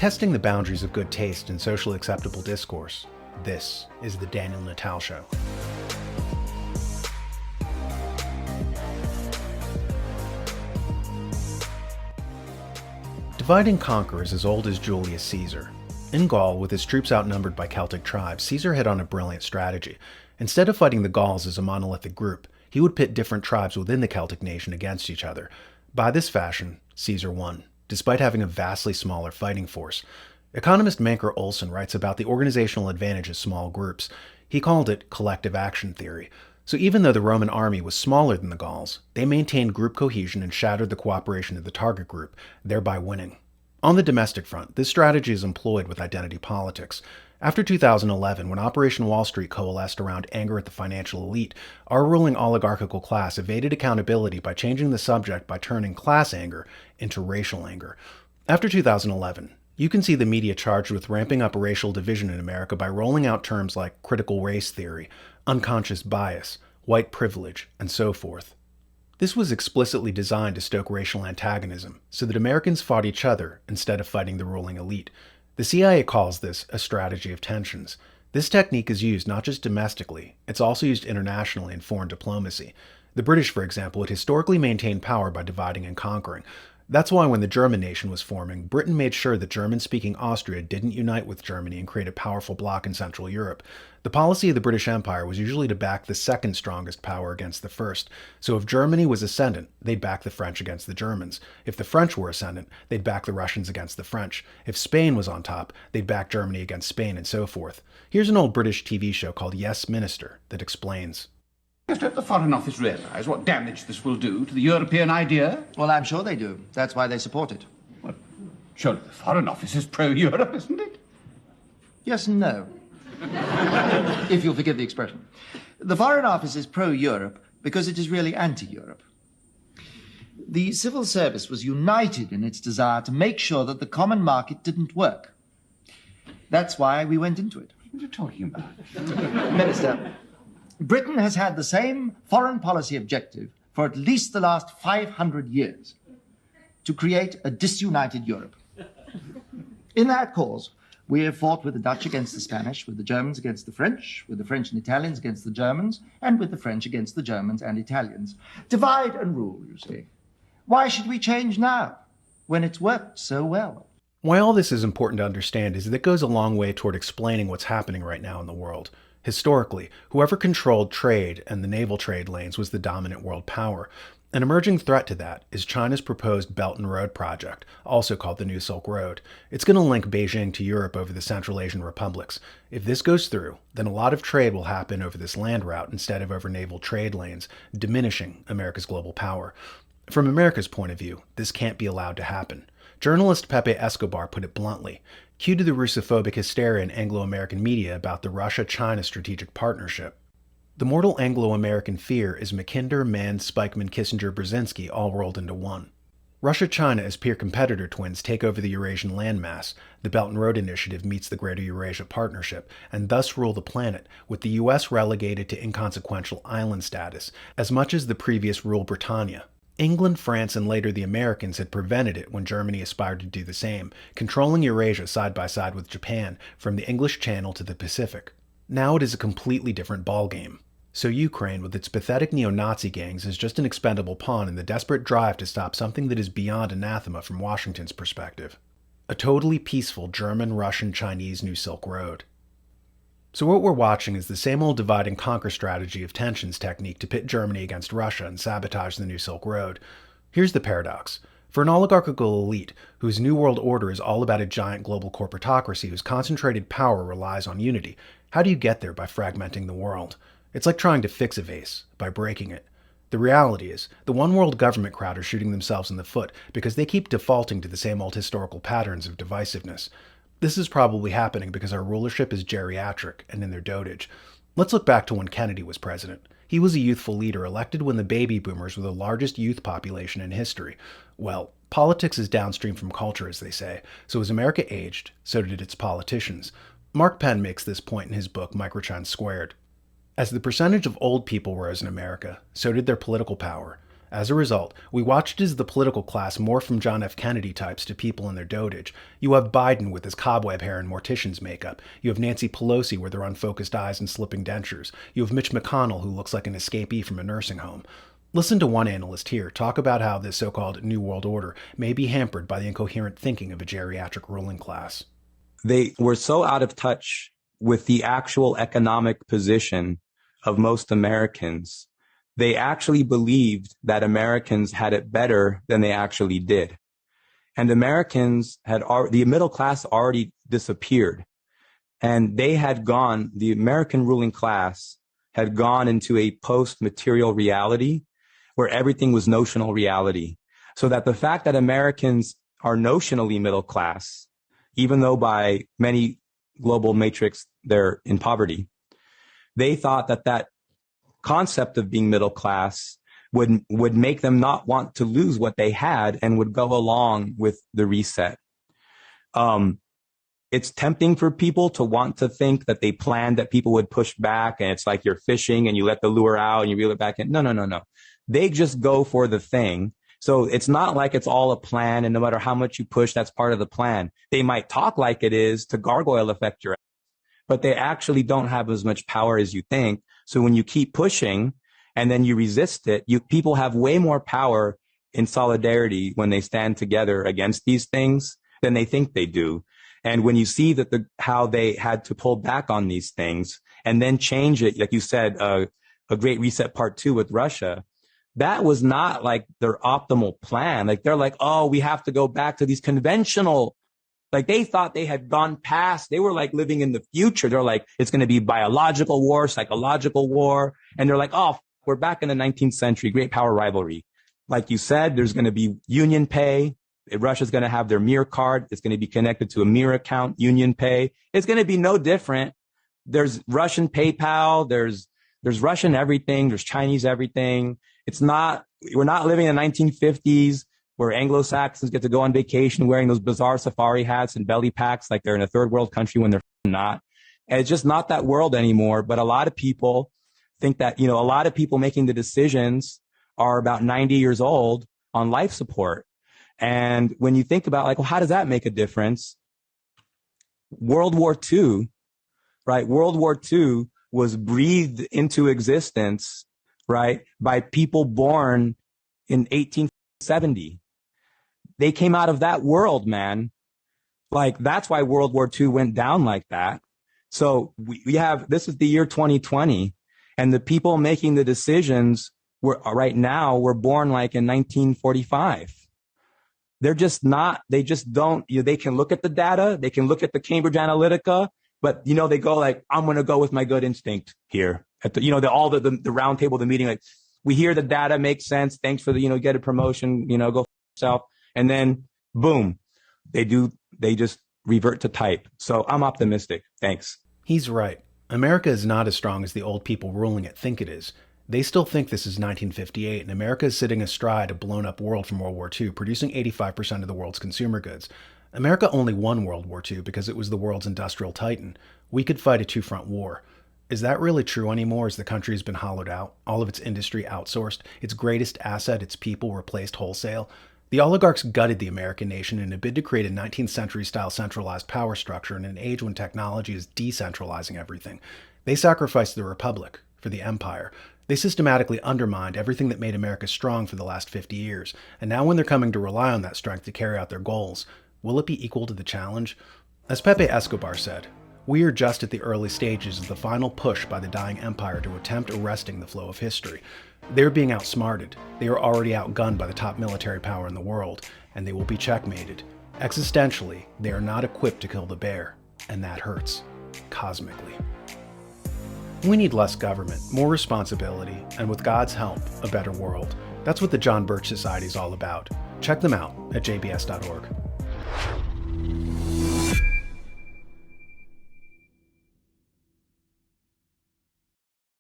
Testing the boundaries of good taste and socially acceptable discourse. This is the Daniel Natal Show. Divide and conquer is as old as Julius Caesar. In Gaul, with his troops outnumbered by Celtic tribes, Caesar hit on a brilliant strategy. Instead of fighting the Gauls as a monolithic group, he would pit different tribes within the Celtic nation against each other. By this fashion, Caesar won, despite having a vastly smaller fighting force. Economist Manker Olson writes about the organizational advantage of small groups. He called it collective action theory. So even though the Roman army was smaller than the Gauls, they maintained group cohesion and shattered the cooperation of the target group, thereby winning. On the domestic front, this strategy is employed with identity politics. After 2011, when Operation Wall Street coalesced around anger at the financial elite, our ruling oligarchical class evaded accountability by changing the subject by turning class anger into racial anger. After 2011, you can see the media charged with ramping up racial division in America by rolling out terms like critical race theory, unconscious bias, white privilege, and so forth. This was explicitly designed to stoke racial antagonism, so that Americans fought each other instead of fighting the ruling elite. The CIA calls this a strategy of tensions. This technique is used not just domestically, it's also used internationally in foreign diplomacy. The British, for example, had historically maintained power by dividing and conquering. That's why when the German nation was forming, Britain made sure that German-speaking Austria didn't unite with Germany and create a powerful bloc in Central Europe. The policy of the British Empire was usually to back the second strongest power against the first. So if Germany was ascendant, they'd back the French against the Germans. If the French were ascendant, they'd back the Russians against the French. If Spain was on top, they'd back Germany against Spain, and so forth. Here's an old British TV show called Yes, Minister that explains. Just let the Foreign Office realise what damage this will do to the European idea. Well, I'm sure they do. That's why they support it. Well, surely the Foreign Office is pro-Europe, isn't it? Yes and no. If you'll forgive the expression. The Foreign Office is pro-Europe because it is really anti-Europe. The civil service was united in its desire to make sure that the common market didn't work. That's why we went into it. What are you talking about? Minister, Britain has had the same foreign policy objective for at least the last 500 years, to create a disunited Europe. In that cause, we have fought with the Dutch against the Spanish, with the Germans against the French, with the French and Italians against the Germans, and with the French against the Germans and Italians. Divide and rule, you see. Why should we change now, when it's worked so well? Why all this is important to understand is that it goes a long way toward explaining what's happening right now in the world. Historically, whoever controlled trade and the naval trade lanes was the dominant world power. An emerging threat to that is China's proposed Belt and Road project, also called the New Silk Road. It's going to link Beijing to Europe over the Central Asian republics. If this goes through, then a lot of trade will happen over this land route instead of over naval trade lanes, diminishing America's global power. From America's point of view, this can't be allowed to happen. Journalist Pepe Escobar put it bluntly. Cue to the Russophobic hysteria in Anglo-American media about the Russia-China strategic partnership. The mortal Anglo-American fear is Mackinder, Mann, Spikeman, Kissinger, Brzezinski all rolled into one. Russia-China as peer competitor twins take over the Eurasian landmass. The Belt and Road Initiative meets the Greater Eurasia Partnership, and thus rule the planet, with the US relegated to inconsequential island status, as much as the previous rule Britannia. England, France, and later the Americans had prevented it when Germany aspired to do the same, controlling Eurasia side by side with Japan from the English Channel to the Pacific. Now it is a completely different ballgame. So Ukraine, with its pathetic neo-Nazi gangs, is just an expendable pawn in the desperate drive to stop something that is beyond anathema from Washington's perspective. A totally peaceful German, Russian, Chinese New Silk Road. So what we're watching is the same old divide and conquer strategy of tensions technique to pit Germany against Russia and sabotage the New Silk Road. Here's the paradox. For an oligarchical elite, whose New World Order is all about a giant global corporatocracy whose concentrated power relies on unity, how do you get there by fragmenting the world? It's like trying to fix a vase by breaking it. The reality is, the one world government crowd are shooting themselves in the foot because they keep defaulting to the same old historical patterns of divisiveness. This is probably happening because our rulership is geriatric and in their dotage. Let's look back to when Kennedy was president. He was a youthful leader elected when the baby boomers were the largest youth population in history. Well, politics is downstream from culture, as they say, so as America aged, so did its politicians. Mark Penn makes this point in his book Microchine Squared. As the percentage of old people rose in America, so did their political power. As a result, we watched as the political class morphed from John F. Kennedy types to people in their dotage. You have Biden with his cobweb hair and mortician's makeup. You have Nancy Pelosi with her unfocused eyes and slipping dentures. You have Mitch McConnell who looks like an escapee from a nursing home. Listen to one analyst here talk about how this so-called New World Order may be hampered by the incoherent thinking of a geriatric ruling class. They were so out of touch with the actual economic position of most Americans. They actually believed that Americans had it better than they actually did. And Americans the middle class already disappeared. And they had gone, the American ruling class had gone into a post-material reality where everything was notional reality. So that the fact that Americans are notionally middle class, even though by many global matrix they're in poverty, they thought that that concept of being middle class would make them not want to lose what they had and would go along with the reset. It's tempting for people to want to think that they planned that people would push back, and it's like you're fishing and you let the lure out and you reel it back in. No. They just go for the thing. So it's not like it's all a plan, and no matter how much you push, that's part of the plan. They might talk like it is to gargoyle affect your ass, but they actually don't have as much power as you think. So when you keep pushing and then you resist it, people have way more power in solidarity when they stand together against these things than they think they do. And when you see that how they had to pull back on these things and then change it, like you said, a Great Reset Part 2 with Russia, that was not like their optimal plan. Like they're like, oh, we have to go back to these conventional, like they thought they had gone past, they were like living in the future. They're like, it's going to be biological war, psychological war. And they're like, oh, we're back in the 19th century, great power rivalry. Like you said, there's going to be union pay. Russia's going to have their Mir card. It's going to be connected to a Mir account, union pay. It's going to be no different. There's Russian PayPal. There's Russian everything. There's Chinese everything. We're not living in the 1950s where Anglo-Saxons get to go on vacation wearing those bizarre safari hats and belly packs like they're in a third world country when they're not. And it's just not that world anymore. But a lot of people think that, a lot of people making the decisions are about 90 years old on life support. And when you think about like, well, how does that make a difference? World War II, right? World War II was breathed into existence, right, by people born in 1870. They came out of that world, man. Like, that's why World War II went down like that. So this is the year 2020, and the people making the decisions right now were born like in 1945. They're just not, they just don't, they can look at the data, they can look at the Cambridge Analytica, but, they go like, I'm going to go with my gut instinct here. At the round table, the meeting, like, we hear the data makes sense. Thanks for the, get a promotion, go for yourself. And then boom, they just revert to type. So I'm optimistic. Thanks. He's right. America is not as strong as the old people ruling it think it is. They still think this is 1958, and America is sitting astride a blown-up world from World War II, producing 85% of the world's consumer goods. America only won World War II because it was the world's industrial titan. We could fight a two-front war. Is that really true anymore as the country has been hollowed out, all of its industry outsourced, its greatest asset, its people, replaced wholesale? The oligarchs gutted the American nation in a bid to create a 19th century-style centralized power structure in an age when technology is decentralizing everything. They sacrificed the republic for the empire. They systematically undermined everything that made America strong for the last 50 years, and now when they're coming to rely on that strength to carry out their goals, will it be equal to the challenge? As Pepe Escobar said, we are just at the early stages of the final push by the dying empire to attempt arresting the flow of history. They're being outsmarted, they are already outgunned by the top military power in the world, and they will be checkmated. Existentially, they are not equipped to kill the bear, and that hurts, cosmically. We need less government, more responsibility, and with God's help, a better world. That's what the John Birch Society is all about. Check them out at jbs.org.